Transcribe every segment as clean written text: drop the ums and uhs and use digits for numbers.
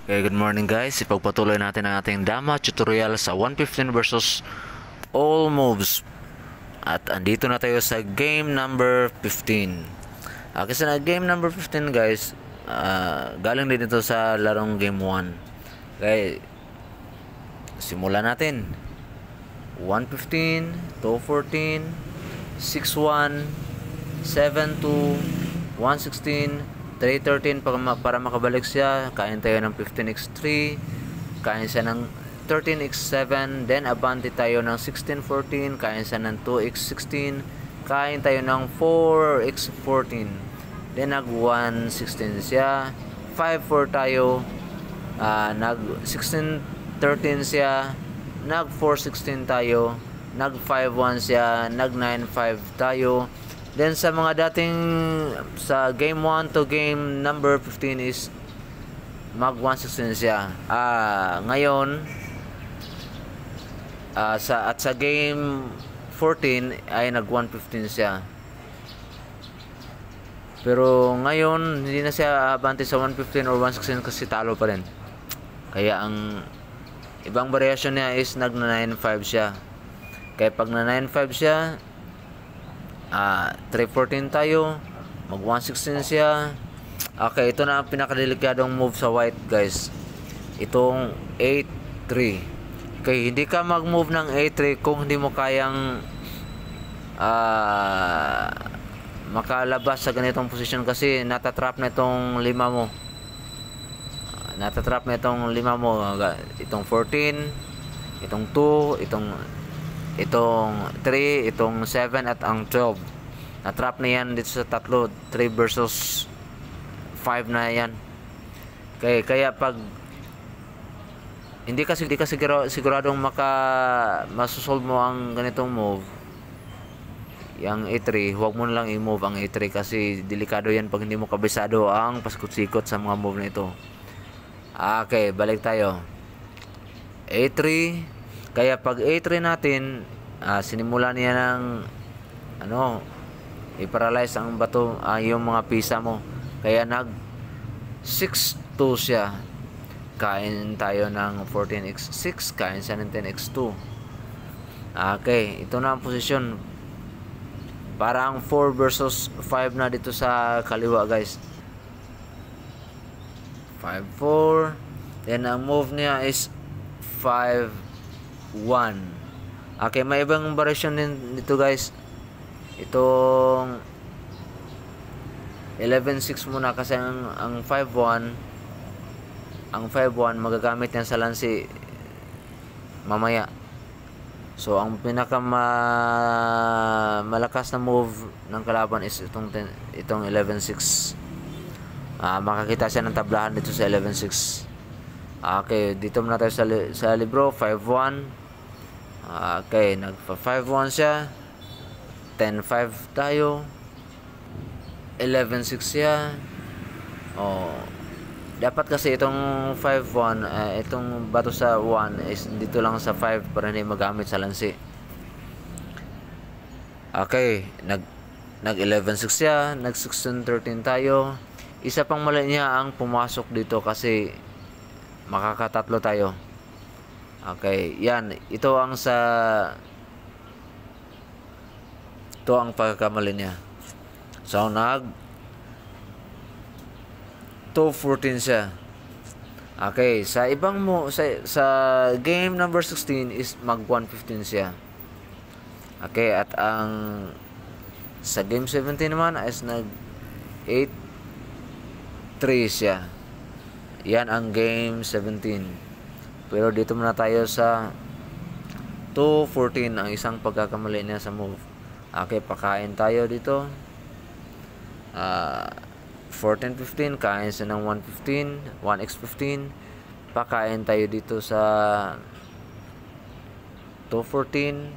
Okay, good morning guys. Ipagpatuloy natin ang ating Dama tutorial sa 115 versus all moves. At andito na tayo sa game number 15. Kasi na game number 15 guys, galing din ito sa larong game 1. Okay, simulan natin. 115, 214, 61, 72, 116, 313 para makabalik siya. Kain tayo ng 15x3, kain siya ng 13x7, then abante tayo ng 1614, kain siya ng 2x16, kain tayo ng 4x14, then nag 116 siya, 54 tayo, nag 1613 siya, nag 416 tayo, nag 51 siya, nag 95 tayo. Then sa mga dating sa game 1 to game number 15 is mag 116 siya. Ngayon sa game 14 ay nag 115 siya. Pero ngayon hindi na siya abante sa 115 or 116 kasi talo pa rin. Kaya ang ibang variation niya is nag 95 siya. Kaya pag na 95 siya, 314 tayo, mag 116 siya. Okay, ito na ang pinakadelikadong move sa white guys, itong 8-3. Okay, hindi ka mag move ng 8-3 kung hindi mo kayang makalabas sa ganitong position, kasi natatrap na itong 5 mo, natatrap na itong 5 mo, itong 14, itong 2, itong 3, itong 7 at ang 12. Na-trap na yan dito sa tatlo, 3 versus 5 na yan. Kaya pag hindi ka siguradong masusolve mo ang ganitong move, yung A3, huwag mo na lang i-move ang A3 kasi delikado yan pag hindi mo kabisado ang pasikot-sikot sa mga move na ito. Okay, balik tayo. A3. Kaya pag A3 natin, sinimula niya ng i-paralyze ang bato, yung mga pisa mo. Kaya nag 6-2 siya. Kain tayo ng 14x6, kain siya ng 10x2. Okay, ito na ang posisyon. Parang 4 versus 5 na dito sa kaliwa guys. 5-4. Then ang move niya is 5-1. Okay, may ibang variation din dito guys. Itong 11-6 muna kasi ang 5-1 magagamit yan sa lansi mamaya. So ang pinaka malakas na move ng kalaban is itong 11-6. Makakita siya ng tablahan dito sa 11-6. Okay, dito muna tayo sa libro. 5-1. Okay, nagpa 5-1 siya, 10-5 tayo, 11-6 siya. Dapat kasi itong 5-1, itong bato sa 1 is dito lang sa 5 para hindi magamit sa lansi. Okay, nag 11-6 siya, nag 16-13 tayo. Isa pang mali niya ang pumasok dito kasi makakatatlo tayo. Okay, yan. Ito ang pagkakamali niya. So, nag 214 siya. Okay, sa game number 16 is mag 115 siya. Okay, at ang sa game 17 naman is nag 8-3 siya. Yan ang game 17. Pero dito muna tayo sa 214, ang isang pagkakamali niya sa move. Okay, pakain tayo dito. 14-15, kain siya ng 115, 1x15. Pakain tayo dito sa 214.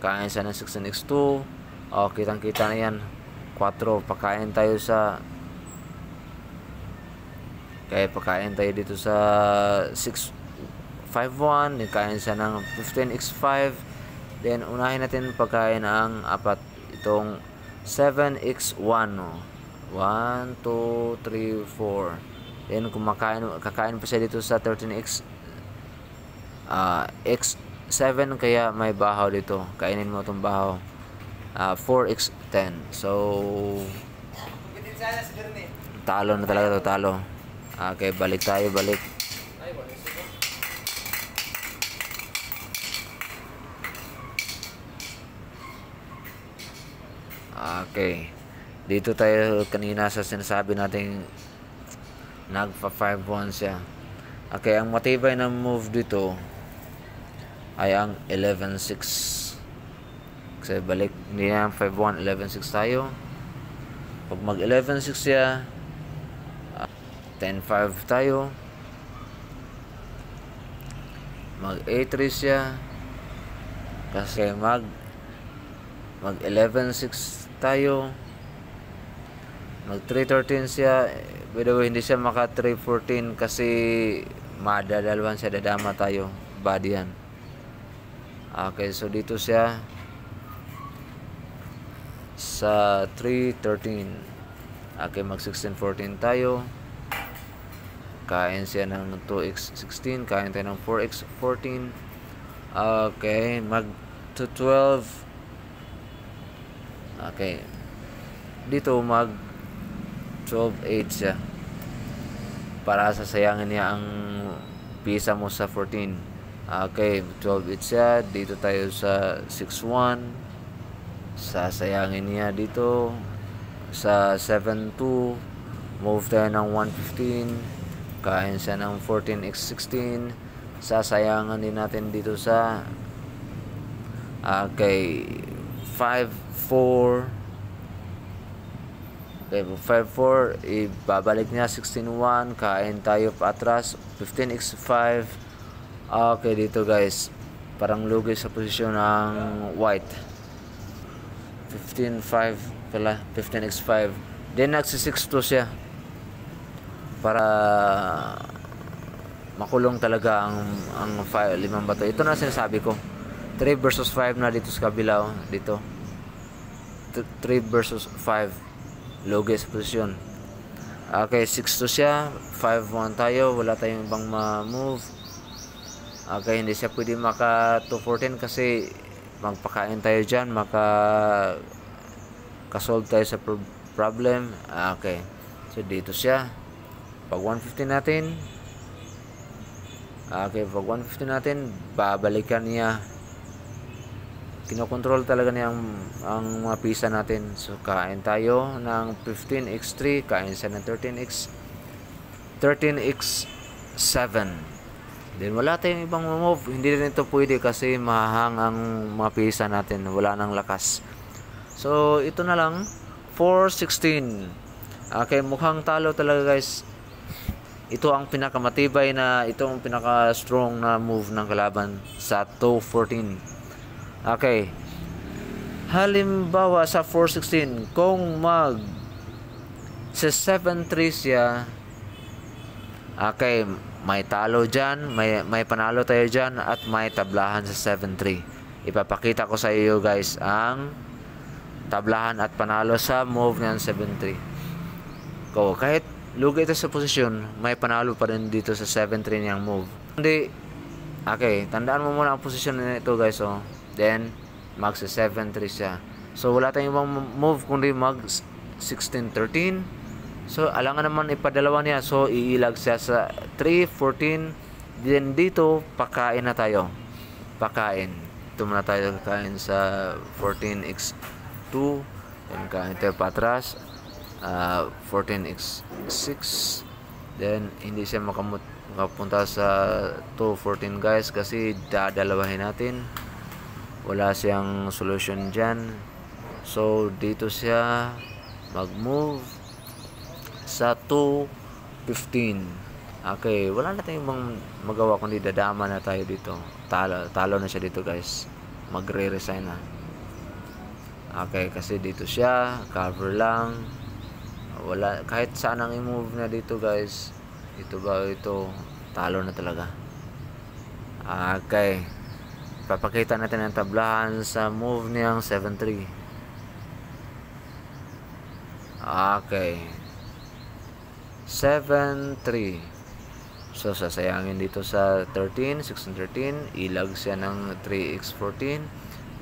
Kain siya ng 16x2. Kitang-kita na yan. 4. Pakain tayo sa pakain tayo dito sa 651, kain siya ng 15x5. Then unahin natin pagkain ang 4, itong 7x1. 1, 2, 3, 4. Then kakain pa siya dito sa 13x x7, kaya may bahaw dito. Kainin mo itong bahaw. 4x10. So talo na talaga to, talo. Okay, balik tayo, balik. Okay, dito tayo kanina sa sinasabi nating nagpa 5-1 siya. Okay, ang matibay na move dito ay ang 11-6. Kasi balik, hindi na 5-1, 11-6 tayo. Pag mag 11-6 siya, 10-5 tayo. Mag 8-3 siya, kasi mag 11-6 tayo. Mag 3-13 siya. By the way, hindi siya maka 3-14 kasi madadalwan siya, dadama tayo, body yan. Okay, so dito siya sa 3-13. Okay, mag 16-14 tayo. Kain siya ng 2x16, kain tayo ng 4x14. Okay, mag 12. Okay, dito mag 12-8 siya para sasayangin niya ang pisa mo sa 14. Okay, 12-8 siya. Dito tayo sa 6-1, sasayangin niya dito sa 7-2. Move tayo ng 1-15, kain siya ng 14x16, sasayangan din natin dito sa okay 5-4. Okay, 5-4, ibabalik niya 16-1, kain tayo pa atras 15x5. Okay, dito guys, parang lugi sa posisyon ng white. 15-5 pala, 15x5. Then nagsi-6-2 siya para makulong talaga ang 5, 5 bato. Ito na sinasabi ko, 3 versus 5 na dito sa kabila, dito 3 versus 5, lugi sa posisyon. Okay, 6-2 siya, 5-1 tayo, wala tayong ibang ma-move. Okay, hindi siya pwede maka 2-14 kasi magpakain tayo dyan, kasolve tayo sa problem. Okay, so dito siya pag 150 natin. Okay, pag 150 natin, babalikan niya, kinokontrol talaga niya ang mga pisa natin. So kain tayo ng 15x3, kain siya ng 13x7. Then wala tayong ibang move, hindi rin ito pwede kasi mahang ang mga pisa natin, wala nang lakas. So ito na lang, 4-16. Okay, mukhang talo talaga guys. Ito ang pinakamatibay na, ito ang pinaka strong na move ng kalaban sa 2-14. Okay, halimbawa sa 4-16, kung mag sa 7-3 siya, okay, may talo dyan, may panalo tayo dyan, at may tablahan sa 7-3. Ipapakita ko sa iyo guys ang tablahan at panalo sa move ng 7-3. Kahit lugi ito sa posisyon, may panalo pa rin dito sa 7-3 niyang move. Hindi, okay, tandaan mo muna ang posisyon nito guys. Then mag 7-3 siya. So wala tayong ibang move kundi mag 16-13. So alangan naman ipadalawa niya. So iilag siya sa 3-14. Then dito pakain na tayo. Pakain. Ito muna tayo kakain sa 14x2. Then kain tayo patras 14x6. Then hindi siya makapunta sa 2-14 guys kasi dadalawahin natin. Wala siyang solution dyan. So dito siya mag-move sa 2-15. Okay, wala na tayong ibang magawa kundi dadama na tayo dito. Talo na siya dito guys. Magre-resign na. Okay, kasi dito siya cover lang. Wala, kahit saan ang i-move na dito guys, ito talo na talaga. Okay, papakita natin ang tablahan sa move niyang 7-3. Okay, 7-3. So sasayangin dito sa 13, 16-13, ilag siya ng 3x14.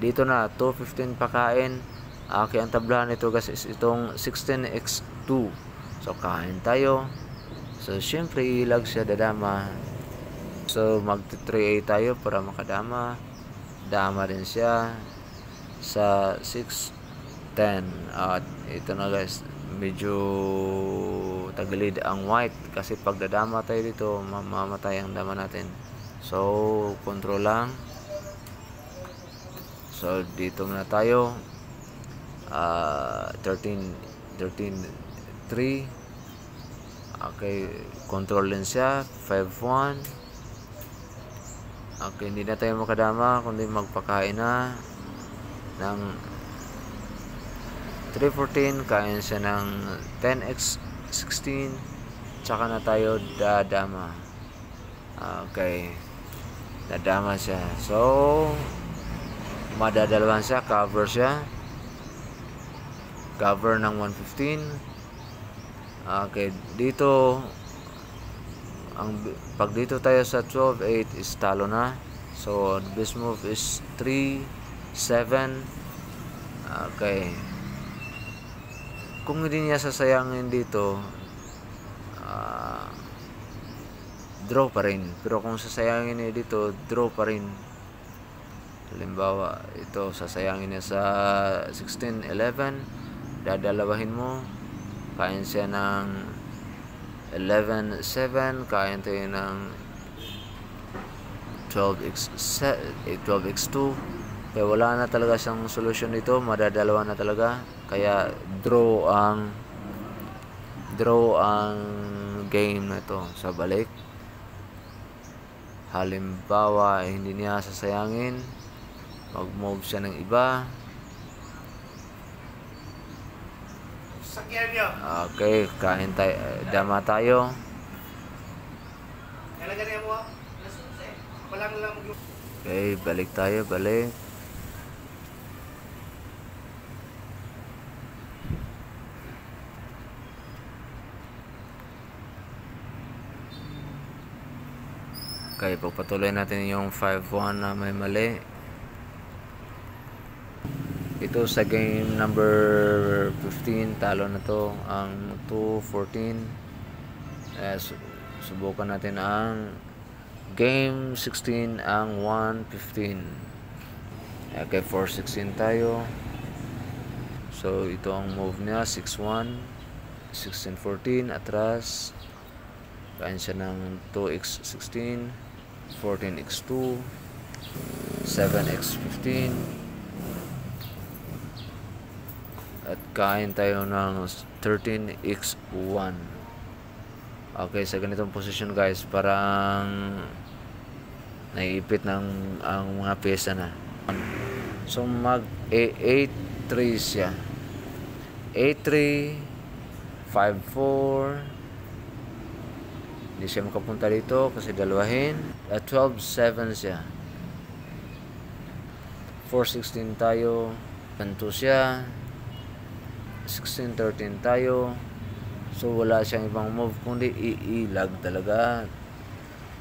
Dito na 2-15 pakain. Okay, ang tablahan nito guys is itong 16x2. So kain tayo. So syempre ilag siya, dadama. So mag 3A tayo para makadama. Dama rin siya sa 6-10. At ito na guys, medyo tagilid ang white kasi pag dadama tayo dito mamamatay ang dama natin. So control lang. So dito muna tayo. 13-3. Okay, control din siya. 5-1. Okay, hindi na tayo makadama kundi magpakain na ng 3-14. Kain siya ng 10x16. Tsaka na tayo dadama. Okay, dadama siya. So madadalawan siya, cover siya. Cover ng 115. Okay, dito pag dito tayo sa 12-8 is talo na. So the best move is 3-7. Okay, kung hindi niya sasayangin dito, draw pa rin. Pero kung sasayangin niya dito, draw pa rin. Halimbawa, ito sasayangin niya sa 16-11, dadalawahin mo, kain siya ng 11-7, kain tayo ng 12x2. Kaya wala na talaga siyang solusyon dito, madadalawa na talaga. Kaya draw ang game na ito sa balik. Halimbawa, hindi niya sasayangin, mag-move siya ng iba. Okay, kain tayo, dama tayo. Okay, balik tayo, balik. Okay, pagpatuloy natin yung 5-1 na may mali. Ito sa game number 15, talo na to ang 2-14. Subukan natin ang game 16, ang 1-15. Okay, 4-16 tayo. So ito ang move niya, 6-1, 16-14, atras. Kain siya ng 2x16, 14x2, 7x15. At kain tayo ng 13x1. Okay, sa ganitong posisyon guys, parang naiipit ng ang mga pyesa na. So mag A8-3 siya. A3, 5-4. Hindi siya makapunta dito kasi dalawahin. At 12-7 siya. 4-16 tayo. 2 siya. 16-13 tayo. So wala siyang ibang move kundi iilag talaga.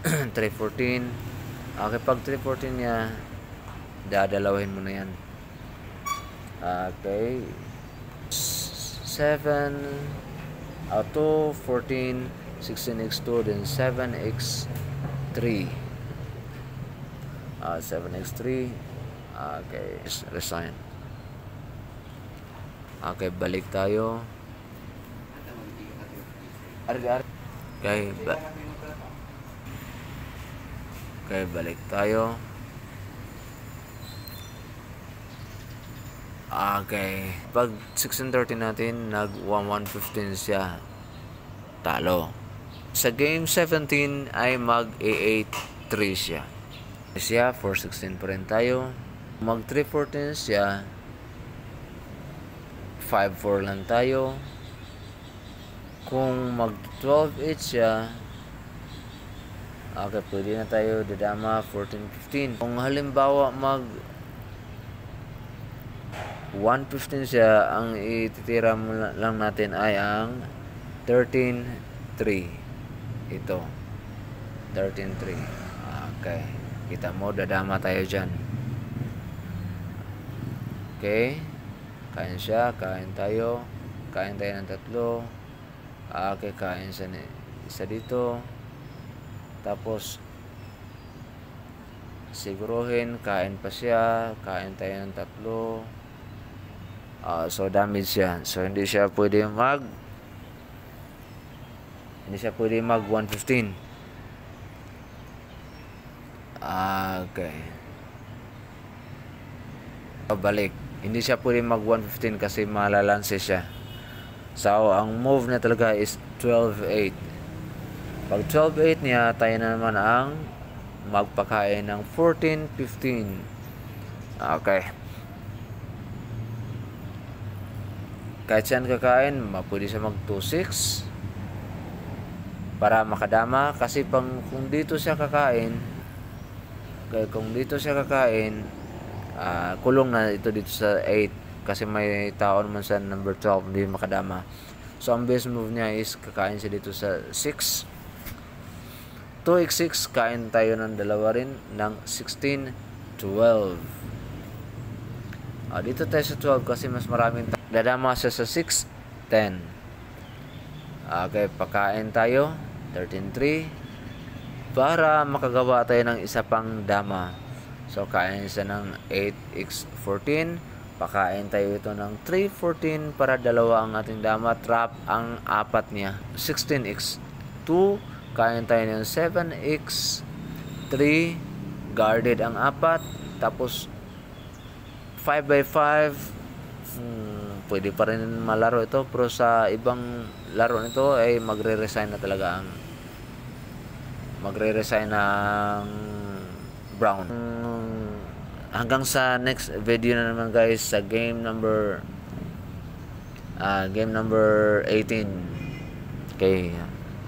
3-14. Okay, pag 3-14 niya, dadalawahin mo na yan. Okay, 7 out of 14, 16x2, then 7x3. 7x3. Okay, resign. Okay, balik tayo. Okay, balik tayo. Okay, pag 16-13 natin, nag 1-1-15 siya, talo. Sa game 17 ay mag A8-3 siya. 4-16 pa rin tayo. Mag 3-14 siya, 5-4 lang tayo. Kung mag 12-8 siya, okay, pwede na tayo dadama 14-15. Kung halimbawa mag 1-15 siya, ang ititira mo lang natin ay ang 13-3. 13-3. Ito. 13-3. Okay. Kita mo, dadama tayo dyan. Okay. Kain siya. Kain tayo. Kain tayo ng 3. Okay. Kain siya isa dito. Tapos, siguruhin. Kain pa siya. Kain tayo ng 3. So, damage siya. So, hindi siya pwede mag 115. Okay. Balik. Hindi siya pwede mag 115 kasi malalanse siya. So, ang move na talaga is 12-8. Pag 12-8 niya, tayo na naman ang magpakain ng 14-15. Okay. Kahit siyan kakain, pwede siya mag 2-6 para makadama. Kasi kung dito siya kakain, kulong na ito dito sa 8 kasi may tao naman sa number 12, hindi makadama. So ang best move niya is kakain siya dito sa 6. 2x6, kain tayo ng dalawa rin ng 16-12. Dito tayo sa 12 kasi mas maraming dadama siya sa 6-10. Okay, pakain tayo 13-3 para makagawa tayo ng isa pang dama. So, kain siya ng 8x14. Pakain tayo ito ng 3-14 para dalawa ang ating dama. Trap ang 4 niya. 16x2. Kain tayo ng 7x3. Guarded ang 4. Tapos, 5x5. Pwede pa rin malaro ito. Pero sa ibang laro nito ay magre-resign na talaga ang brown. Hanggang sa next video na naman guys sa game number 18. Okay,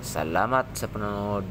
salamat sa panonood.